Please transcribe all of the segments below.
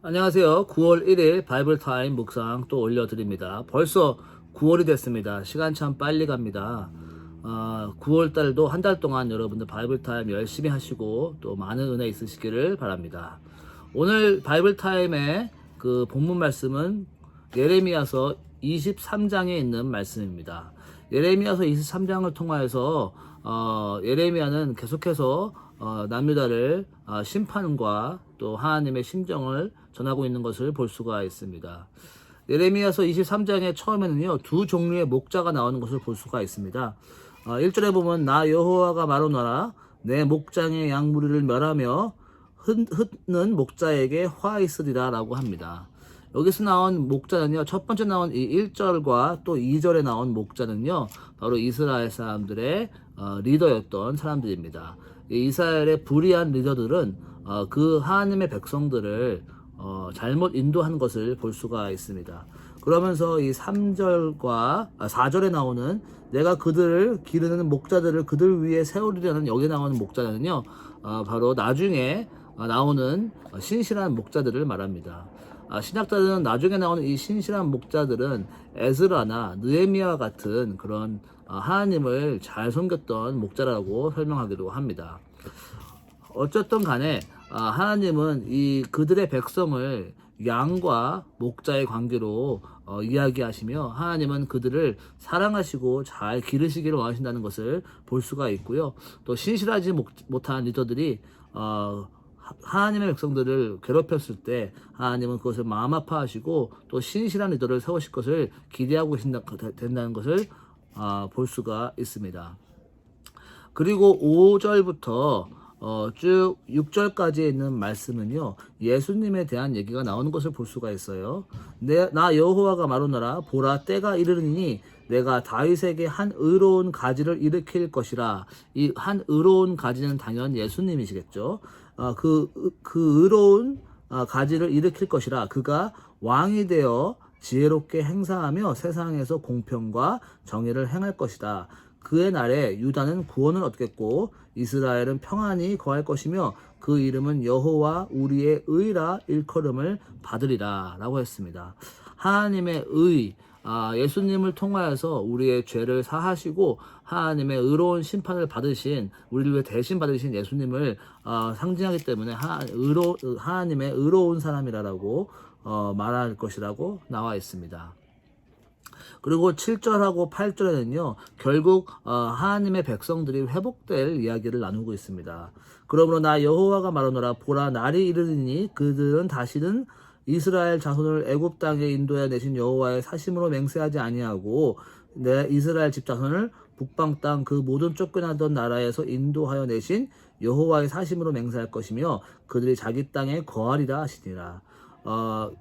안녕하세요. 9월 1일 바이블 타임 묵상 또 올려드립니다. 벌써 9월이 됐습니다. 시간 참 빨리 갑니다. 9월 달도 한 달 동안 여러분들 바이블 타임 열심히 하시고 또 많은 은혜 있으시기를 바랍니다. 오늘 바이블 타임의 그 본문 말씀은 예레미야서 23장에 있는 말씀입니다. 예레미야서 23장을 통하여서 예레미야는 계속해서 남유다를 심판과 또 하나님의 심정을 전하고 있는 것을 볼 수가 있습니다. 예레미야서 23장의 처음에는요, 두 종류의 목자가 나오는 것을 볼 수가 있습니다. 1절에 보면 나 여호와가 말하노라 내 목장의 양무리를 멸하며 흩는 목자에게 화 있으리라 라고 합니다. 여기서 나온 목자는요, 첫 번째 나온 이 1절과 또 2절에 나온 목자는요, 바로 이스라엘 사람들의 리더였던 사람들입니다. 이 이스라엘의 불의한 리더들은 그 하나님의 백성들을 잘못 인도한 것을 볼 수가 있습니다. 그러면서 이 4절에 나오는 내가 그들을 기르는 목자들을 그들 위에 세우리라는 여기 나오는 목자는요, 바로 나중에 나오는 신실한 목자들을 말합니다. 신학자들은 나중에 나오는 이 신실한 목자들은 에스라나 느헤미야 같은 그런 하나님을 잘 섬겼던 목자라고 설명하기도 합니다. 어쨌든 간에 하나님은 이 그들의 백성을 양과 목자의 관계로 이야기하시며 하나님은 그들을 사랑하시고 잘 기르시기를 원하신다는 것을 볼 수가 있고요. 또 신실하지 못한 리더들이 하나님의 백성들을 괴롭혔을 때 하나님은 그것을 마음 아파하시고 또 신실한 리더를 세우실 것을 기대하고 된다는 것을 볼 수가 있습니다. 그리고 5절부터 쭉 6절까지 있는 말씀은요, 예수님에 대한 얘기가 나오는 것을 볼 수가 있어요. 나 여호와가 말하노라 보라 때가 이르리니 내가 다윗에게 한 의로운 가지를 일으킬 것이라. 이 한 의로운 가지는 당연 예수님이시겠죠. 그 의로운 가지를 일으킬 것이라. 그가 왕이 되어 지혜롭게 행사하며 세상에서 공평과 정의를 행할 것이다. 그의 날에 유다는 구원을 얻겠고 이스라엘은 평안히 거할 것이며 그 이름은 여호와 우리의 의라 일컬음을 받으리라 라고 했습니다. 하나님의 의, 예수님을 통하여서 우리의 죄를 사하시고 하나님의 의로운 심판을 받으신, 우리를 위해 대신 받으신 예수님을 상징하기 때문에 하나님의 의로운 사람이라고 말할 것이라고 나와 있습니다. 그리고 7절하고 8절에는요, 결국 하나님의 백성들이 회복될 이야기를 나누고 있습니다. 그러므로 나 여호와가 말하노라 보라 날이 이르리니 그들은 다시는 이스라엘 자손을 애굽 땅에 인도해 내신 여호와의 사심으로 맹세하지 아니하고 내 이스라엘 집 자손을 북방 땅 그 모든 쫓겨나던 나라에서 인도하여 내신 여호와의 사심으로 맹세할 것이며 그들이 자기 땅에 거하리라 하시니라.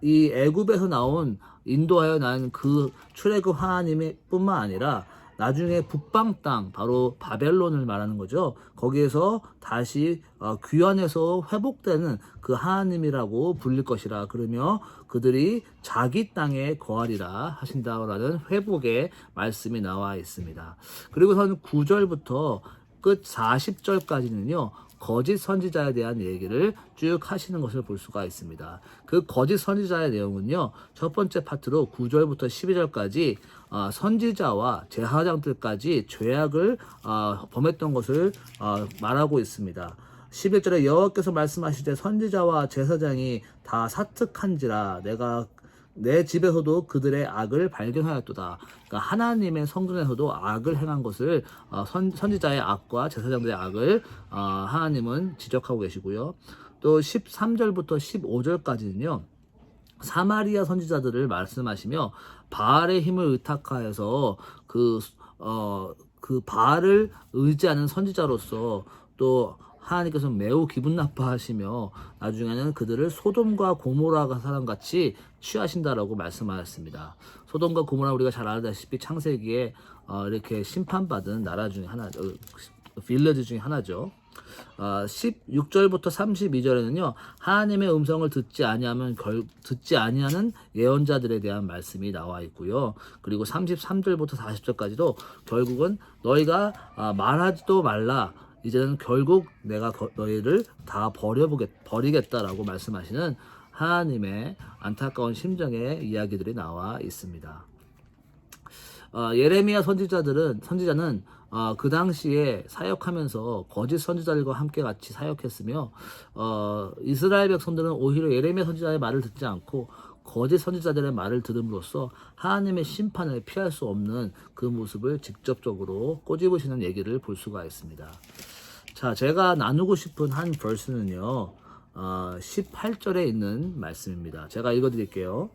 이 애굽에서 나온 인도하여 난 그 출애굽 하나님의 뿐만 아니라 나중에 북방 땅, 바로 바벨론을 말하는 거죠. 거기에서 다시 귀환해서 회복되는 그 하나님이라고 불릴 것이라. 그러며 그들이 자기 땅에 거하리라 하신다라는 회복의 말씀이 나와 있습니다. 그리고선 9절부터 끝 40절까지는요. 거짓 선지자에 대한 얘기를 쭉 하시는 것을 볼 수가 있습니다. 그 거짓 선지자의 내용은요, 첫 번째 파트로 9절부터 12절까지 선지자와 제사장들까지 죄악을 범했던 것을 말하고 있습니다. 11절에 여호와께서 말씀하시되 선지자와 제사장이 다 사특한지라 내가 내 집에서도 그들의 악을 발견하였도다. 그러니까 하나님의 성전에서도 악을 행한 것을 선지자의 악과 제사장들의 악을 하나님은 지적하고 계시고요. 또 13절부터 15절까지는요. 사마리아 선지자들을 말씀하시며 바알의 힘을 의탁하여서 그 바알을 의지하는 선지자로서 또 하나님께서 매우 기분 나빠하시며 나중에는 그들을 소돔과 고모라 사람같이 취하신다라고 말씀하셨습니다. 소돔과 고모라 우리가 잘 알다시피 창세기에 이렇게 심판받은 나라 중에 하나, 빌레드 중에 하나죠. 16절부터 32절에는요 하나님의 음성을 듣지 아니하는 예언자들에 대한 말씀이 나와 있고요. 그리고 33절부터 40절까지도 결국은 너희가 말하지도 말라, 이제는 결국 내가 너희를 다 버리겠다라고 말씀하시는 하나님의 안타까운 심정의 이야기들이 나와 있습니다. 예레미야 선지자는 그 당시에 사역하면서 거짓 선지자들과 함께 같이 사역했으며 이스라엘 백성들은 오히려 예레미야 선지자의 말을 듣지 않고 거짓 선지자들의 말을 들음으로써 하나님의 심판을 피할 수 없는 그 모습을 직접적으로 꼬집으시는 얘기를 볼 수가 있습니다. 자, 제가 나누고 싶은 한 verse는요, 18절에 있는 말씀입니다. 제가 읽어드릴게요.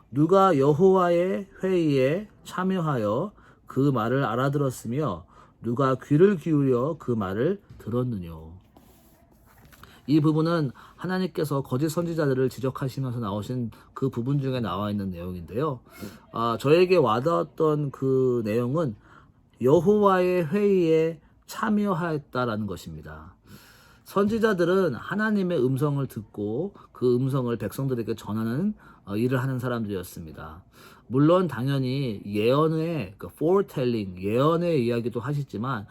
누가 여호와의 회의에 참여하여 그 말을 알아들었으며 누가 귀를 기울여 그 말을 들었느뇨. 이 부분은 하나님께서 거짓 선지자들을 지적하시면서 나오신 그 부분 중에 나와 있는 내용인데요. 저에게 와닿았던 그 내용은 여호와의 회의에 참여하였다라는 것입니다. 선지자들은 하나님의 음성을 듣고 그 음성을 백성들에게 전하는 일을 하는 사람들이었습니다. 물론 당연히 예언의 foretelling, 예언의 이야기도 하시지만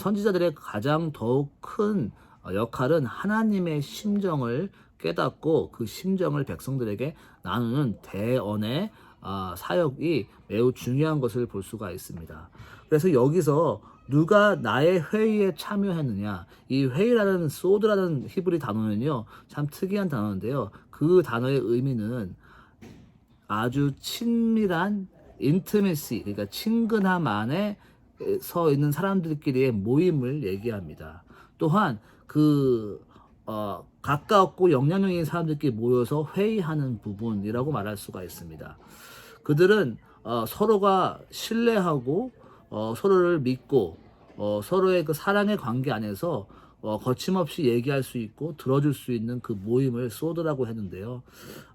선지자들의 가장 더욱 큰 역할은 하나님의 심정을 깨닫고 그 심정을 백성들에게 나누는 대언의 사역이 매우 중요한 것을 볼 수가 있습니다. 그래서 여기서 누가 나의 회의에 참여했느냐, 이 회의라는 소드라는 히브리 단어는요 참 특이한 단어인데요, 그 단어의 의미는 아주 친밀한 intimacy, 그러니까 친근함 안에 서 있는 사람들끼리의 모임을 얘기합니다. 또한 가깝고 영향력 있는 사람들끼리 모여서 회의하는 부분이라고 말할 수가 있습니다. 그들은 서로가 신뢰하고 서로를 믿고 서로의 그 사랑의 관계 안에서 거침없이 얘기할 수 있고 들어줄 수 있는 그 모임을 소드라고 했는데요.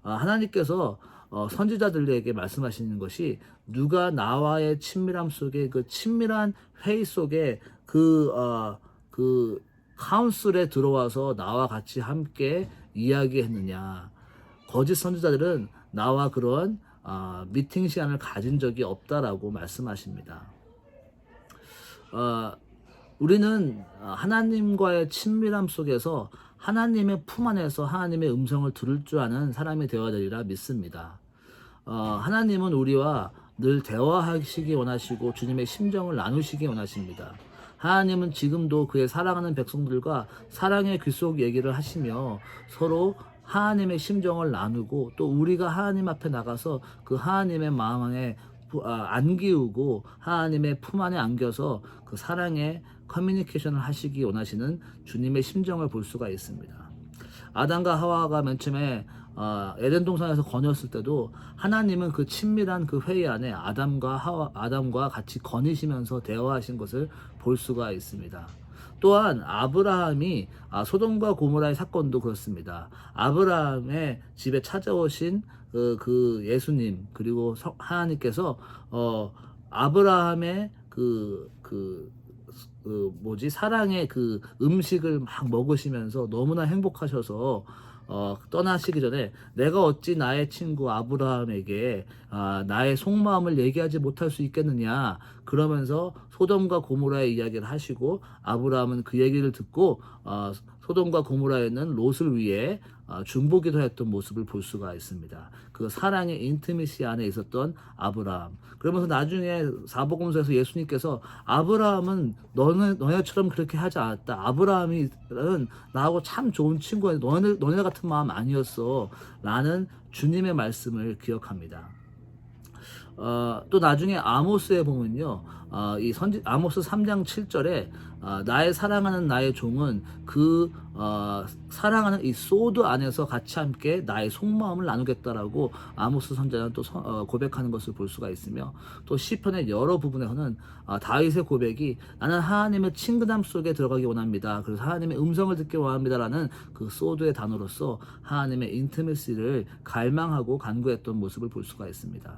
하나님께서 선지자들에게 말씀하시는 것이 누가 나와의 친밀함 속에 그 친밀한 회의 속에 그 카운슬에 들어와서 나와 같이 함께 이야기했느냐. 거짓 선지자들은 나와 그런 미팅 시간을 가진 적이 없다라고 말씀하십니다. 우리는 하나님과의 친밀함 속에서 하나님의 품 안에서 하나님의 음성을 들을 줄 아는 사람이 되어야 되리라 믿습니다. 하나님은 우리와 늘 대화하시기 원하시고 주님의 심정을 나누시기 원하십니다. 하나님은 지금도 그의 사랑하는 백성들과 사랑의 귀속 얘기를 하시며 서로 하나님의 심정을 나누고 또 우리가 하나님 앞에 나가서 그 하나님의 마음 안에 안기우고 하나님의 품 안에 안겨서 그 사랑의 커뮤니케이션을 하시기 원하시는 주님의 심정을 볼 수가 있습니다. 아담과 하와가 맨 처음에 에덴 동산에서 거녔을 때도 하나님은 그 친밀한 그 회의 안에 아담과 같이 거니시면서 대화하신 것을 볼 수가 있습니다. 또한 아브라함이 소돔과 고모라의 사건도 그렇습니다. 아브라함의 집에 찾아오신 그 예수님, 그리고 하나님께서 아브라함의 사랑의 그 음식을 막 먹으시면서 너무나 행복하셔서 떠나시기 전에 내가 어찌 나의 친구 아브라함에게 나의 속마음을 얘기하지 못할 수 있겠느냐, 그러면서 소돔과 고모라의 이야기를 하시고 아브라함은 그 얘기를 듣고 소돔과 고모라에 있는 롯을 위해 중보기도 했던 모습을 볼 수가 있습니다. 그 사랑의 인티미시 안에 있었던 아브라함. 그러면서 나중에 사복음서에서 예수님께서 아브라함은 너네처럼 그렇게 하지 않았다. 아브라함은 나하고 참 좋은 친구였는데 너네 같은 마음 아니었어. 라는 주님의 말씀을 기억합니다. 또 나중에 아모스에 보면요, 아모스 3장 7절에 나의 사랑하는 나의 종은 사랑하는 이 소드 안에서 같이 함께 나의 속마음을 나누겠다라고 아모스 선지자는 또 고백하는 것을 볼 수가 있으며, 또 시편의 여러 부분에서는 다윗의 고백이 나는 하나님의 친근함 속에 들어가기 원합니다. 그래서 하나님의 음성을 듣기 원합니다라는 그 소드의 단어로서 하나님의 인티메시를 갈망하고 간구했던 모습을 볼 수가 있습니다.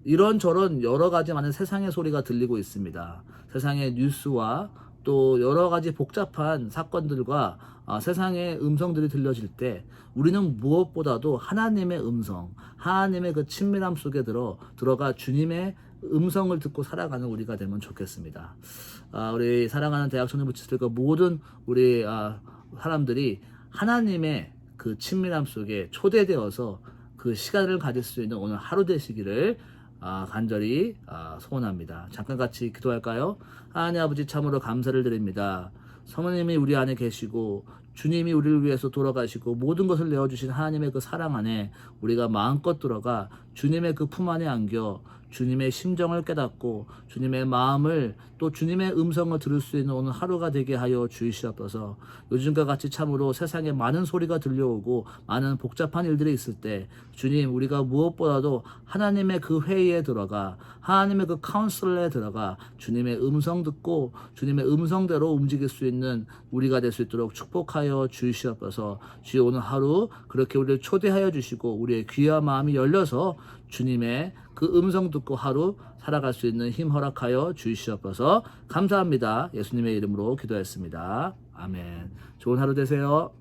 이런저런 여러 가지 많은 세상의 소리가 들리고 있습니다. 세상의 뉴스와 또 여러 가지 복잡한 사건들과 세상의 음성들이 들려질 때 우리는 무엇보다도 하나님의 음성, 하나님의 그 친밀함 속에 들어가 주님의 음성을 듣고 살아가는 우리가 되면 좋겠습니다. 우리 사랑하는 대학 청년부 치들과 모든 우리 사람들이 하나님의 그 친밀함 속에 초대되어서 그 시간을 가질 수 있는 오늘 하루 되시기를 간절히 소원합니다. 잠깐 같이 기도할까요? 하나님 아버지, 참으로 감사를 드립니다. 성령님이 우리 안에 계시고 주님이 우리를 위해서 돌아가시고 모든 것을 내어주신 하나님의 그 사랑 안에 우리가 마음껏 들어가 주님의 그 품 안에 안겨 주님의 심정을 깨닫고 주님의 마음을 또 주님의 음성을 들을 수 있는 오늘 하루가 되게 하여 주시옵소서. 요즘과 같이 참으로 세상에 많은 소리가 들려오고 많은 복잡한 일들이 있을 때 주님, 우리가 무엇보다도 하나님의 그 회의에 들어가 하나님의 그 카운슬에 들어가 주님의 음성 듣고 주님의 음성대로 움직일 수 있는 우리가 될 수 있도록 축복하여 주시옵소서. 주여, 오늘 하루 그렇게 우리를 초대하여 주시고 우리의 귀와 마음이 열려서 주님의 그 음성 듣고 하루 살아갈 수 있는 힘 허락하여 주시옵소서. 감사합니다. 예수님의 이름으로 기도했습니다. 아멘. 좋은 하루 되세요.